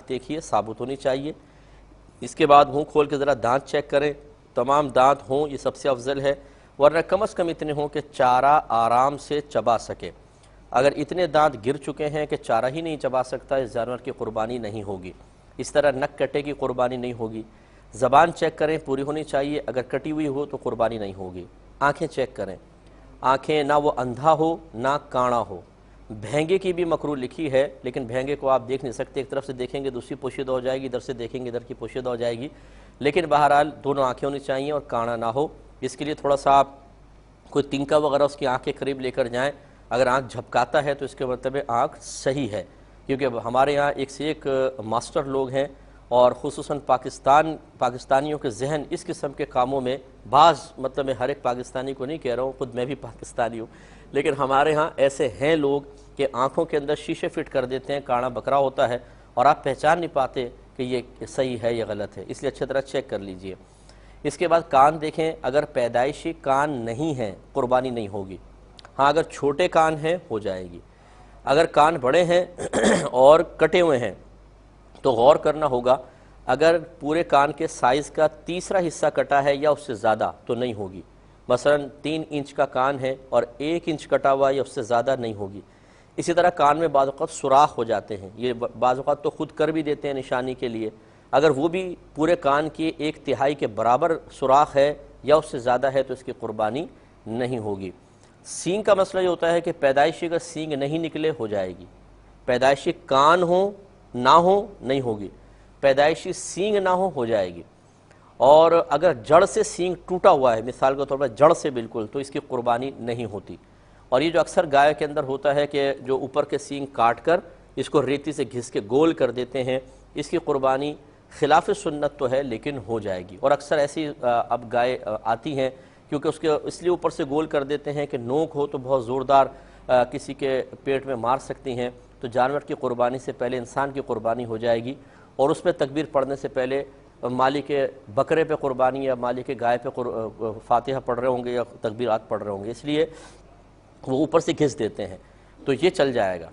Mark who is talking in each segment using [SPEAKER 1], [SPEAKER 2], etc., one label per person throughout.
[SPEAKER 1] ناک دیکھیے ثابت ہونی چاہیے. اس کے بعد منہ کھول کے ذرا دانت چیک کریں, تمام دانت ہوں یہ سب سے افضل ہے, ورنہ کم از کم اتنے ہوں کہ چارہ آرام سے چبا سکے. اگر اتنے دانت گر چکے ہیں کہ چارہ ہی نہیں چبا سکتا, اس جانور کی قربانی نہیں ہوگی. اس طرح نک کٹے کی قربانی نہیں ہوگی. زبان چیک کریں پوری ہونی چاہیے, اگر کٹی ہوئی ہو تو قربانی نہیں ہوگی. آنکھیں چیک کریں, آنکھیں نہ وہ اندھا ہو نہ کانا ہو. بھینگے کی بھی مکروہ لکھی ہے, لیکن بھینگے کو آپ دیکھ نہیں سکتے, ایک طرف سے دیکھیں گے دوسری پوشیدہ ہو جائے گی, ادھر سے دیکھیں گے ادھر کی پوشیدہ ہو جائے گی. لیکن بہرحال دونوں آنکھیں ہونی چاہیے اور کانا نہ ہو. اس کے لیے تھوڑا سا آپ کوئی تنکا وغیرہ اس کی آنکھ کے قریب لے کر جائیں. اگر آنکھ جھپکاتا ہے تو اس کے مطلب آنکھ صحیح ہے, کیونکہ ہمارے یہاں ایک سے ایک ماسٹر لوگ ہیں, اور خصوصاً پاکستانیوں کے ذہن اس قسم کے کاموں میں بعض, مطلب میں ہر ایک پاکستانی کو نہیں کہہ رہا ہوں, خود میں بھی پاکستانی ہوں, لیکن ہمارے ہاں ایسے ہیں لوگ کہ آنکھوں کے اندر شیشے فٹ کر دیتے ہیں, کانا بکرا ہوتا ہے اور آپ پہچان نہیں پاتے کہ یہ صحیح ہے یا غلط ہے. اس لیے اچھی طرح چیک کر لیجئے. اس کے بعد کان دیکھیں, اگر پیدائشی کان نہیں ہیں قربانی نہیں ہوگی. ہاں اگر چھوٹے کان ہیں ہو جائے گی. اگر کان بڑے ہیں اور کٹے ہوئے ہیں تو غور کرنا ہوگا, اگر پورے کان کے سائز کا تیسرا حصہ کٹا ہے یا اس سے زیادہ تو نہیں ہوگی. مثلا 3 انچ کا کان ہے اور 1 انچ کٹا ہوا یا اس سے زیادہ نہیں ہوگی. اسی طرح کان میں بعض اوقات سوراخ ہو جاتے ہیں, یہ بعض اوقات تو خود کر بھی دیتے ہیں نشانی کے لیے. اگر وہ بھی پورے کان کی 1/3 کے برابر سوراخ ہے یا اس سے زیادہ ہے تو اس کی قربانی نہیں ہوگی. سینگ کا مسئلہ یہ ہوتا ہے کہ پیدائشی کا سینگ نہیں نکلے ہو جائے گی, پیدائشی کان ہو نہ ہو نہیں ہوگی, پیدائشی سینگ نہ ہو جائے گی. اور اگر جڑ سے سینگ ٹوٹا ہوا ہے, مثال کے طور پر جڑ سے بالکل, تو اس کی قربانی نہیں ہوتی. اور یہ جو اکثر گائے کے اندر ہوتا ہے کہ جو اوپر کے سینگ کاٹ کر اس کو ریتی سے گھس کے گول کر دیتے ہیں, اس کی قربانی خلاف سنت تو ہے لیکن ہو جائے گی. اور اکثر ایسی اب گائے آتی ہیں کیونکہ اس لیے اوپر سے گول کر دیتے ہیں کہ نوک ہو تو بہت زوردار کسی کے پیٹ میں مار سکتی ہیں, تو جانور کی قربانی سے پہلے انسان کی قربانی ہو جائے گی. اور اس پہ تکبیر پڑھنے سے پہلے مالک بکرے پہ قربانی یا مالک گائے پہ فاتحہ پڑھ رہے ہوں گے یا تکبیرات پڑھ رہے ہوں گے, اس لیے وہ اوپر سے گھس دیتے ہیں, تو یہ چل جائے گا.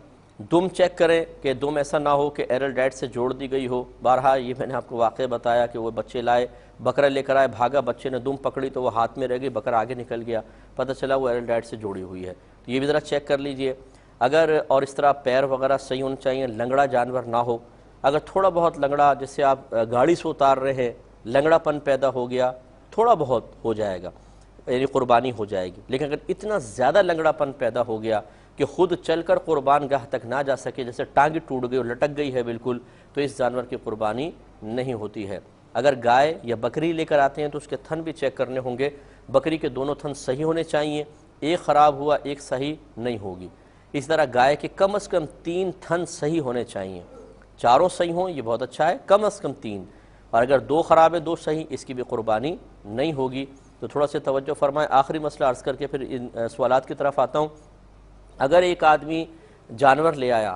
[SPEAKER 1] دم چیک کریں کہ دم ایسا نہ ہو کہ ایرل ڈیٹ سے جوڑ دی گئی ہو. بارہا یہ میں نے آپ کو واقعہ بتایا کہ وہ بچے لائے, بکرا لے کر آئے, بھاگا, بچے نے دم پکڑی تو وہ ہاتھ میں رہ گئی, بکرا آگے نکل گیا, پتہ چلا وہ ایرل ڈیٹ سے جوڑی ہوئی ہے. تو یہ بھی ذرا چیک کر لیجئے. اگر اور اس طرح پیر وغیرہ صحیح ہونے چاہیے, لنگڑا جانور نہ ہو. اگر تھوڑا بہت لنگڑا, جیسے آپ گاڑی سے اتار رہے ہیں, لنگڑا پن پیدا ہو گیا, تھوڑا بہت ہو جائے گا, یعنی قربانی ہو جائے گی. لیکن اگر اتنا زیادہ لنگڑا پن پیدا ہو گیا کہ خود چل کر قربان گاہ تک نہ جا سکے, جیسے ٹانگی ٹوٹ گئی اور لٹک گئی ہے بالکل, تو اس جانور کی قربانی نہیں ہوتی ہے. اگر گائے یا بکری لے کر آتے ہیں تو اس کے تھن بھی چیک کرنے ہوں گے. بکری کے دونوں تھن صحیح ہونے چاہیے, ایک خراب ہوا ایک صحیح نہیں ہوگی. اس طرح گائے کے کم از کم 3 تھن صحیح ہونے چاہیے, 4 صحیح ہوں یہ بہت اچھا ہے, کم از کم 3. اور اگر 2 خراب ہے 2 صحیح, اس کی بھی قربانی نہیں ہوگی. تو تھوڑا سا توجہ فرمائیں. آخری مسئلہ عرض کر کے پھر ان سوالات کی طرف آتا ہوں. اگر ایک آدمی جانور لے آیا,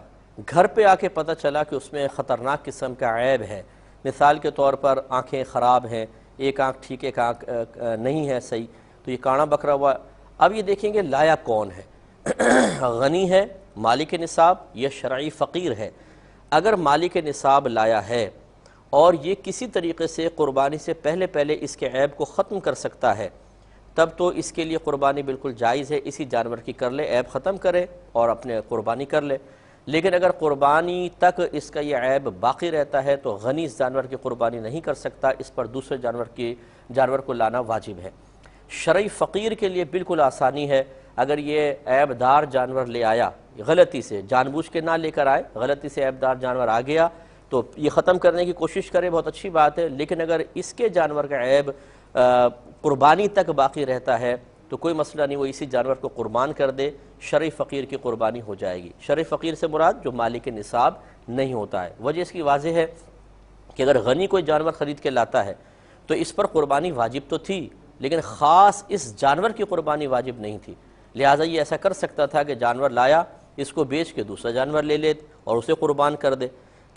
[SPEAKER 1] گھر پہ آ کے پتہ چلا کہ اس میں خطرناک قسم کا عیب ہے, مثال کے طور پر آنکھیں خراب ہیں, ایک آنکھ ٹھیک ایک آنکھ نہیں ہے صحیح, تو یہ کانا بکرا ہوا. اب یہ دیکھیں گے لایا کون ہے, غنی ہے مالک نصاب یا شرعی فقیر ہے. اگر مالک نصاب لایا ہے اور یہ کسی طریقے سے قربانی سے پہلے اس کے عیب کو ختم کر سکتا ہے, تب تو اس کے لیے قربانی بالکل جائز ہے, اسی جانور کی کر لے, عیب ختم کرے اور اپنے قربانی کر لے. لیکن اگر قربانی تک اس کا یہ عیب باقی رہتا ہے تو غنی اس جانور کی قربانی نہیں کر سکتا, اس پر دوسرے جانور کو لانا واجب ہے. شرعی فقیر کے لیے بالکل آسانی ہے. اگر یہ عیب دار جانور لے آیا غلطی سے, جان بوجھ کے نہ لے کر آئے, غلطی سے عیب دار جانور آ گیا تو یہ ختم کرنے کی کوشش کرے, بہت اچھی بات ہے. لیکن اگر اس کے جانور کا عیب قربانی تک باقی رہتا ہے تو کوئی مسئلہ نہیں, وہ اسی جانور کو قربان کر دے, شرعی فقیر کی قربانی ہو جائے گی. شرعی فقیر سے مراد جو مالک نصاب نہیں ہوتا ہے. وجہ اس کی واضح ہے کہ اگر غنی کوئی جانور خرید کے لاتا ہے تو اس پر قربانی واجب تو تھی, لیکن خاص اس جانور کی قربانی واجب نہیں تھی. لہٰذا یہ ایسا کر سکتا تھا کہ جانور لایا, اس کو بیچ کے دوسرا جانور لے لے اور اسے قربان کر دے,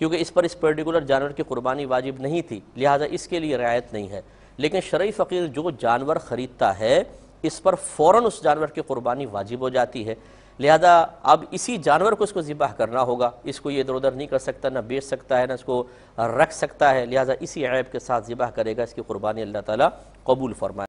[SPEAKER 1] کیونکہ اس پر اس پرٹیکولر جانور کی قربانی واجب نہیں تھی, لہٰذا اس کے لیے رعایت نہیں ہے. لیکن شرعی فقیر جو جانور خریدتا ہے اس پر فوراً اس جانور کی قربانی واجب ہو جاتی ہے. لہذا اب اسی جانور کو اس کو ذبح کرنا ہوگا، اس کو یہ ادھر ادھر نہیں کر سکتا، نہ بیچ سکتا ہے، نہ اس کو رکھ سکتا ہے، لہذا اسی عیب کے ساتھ ذبح کرے گا، اس کی قربانی اللہ تعالیٰ قبول فرمائے۔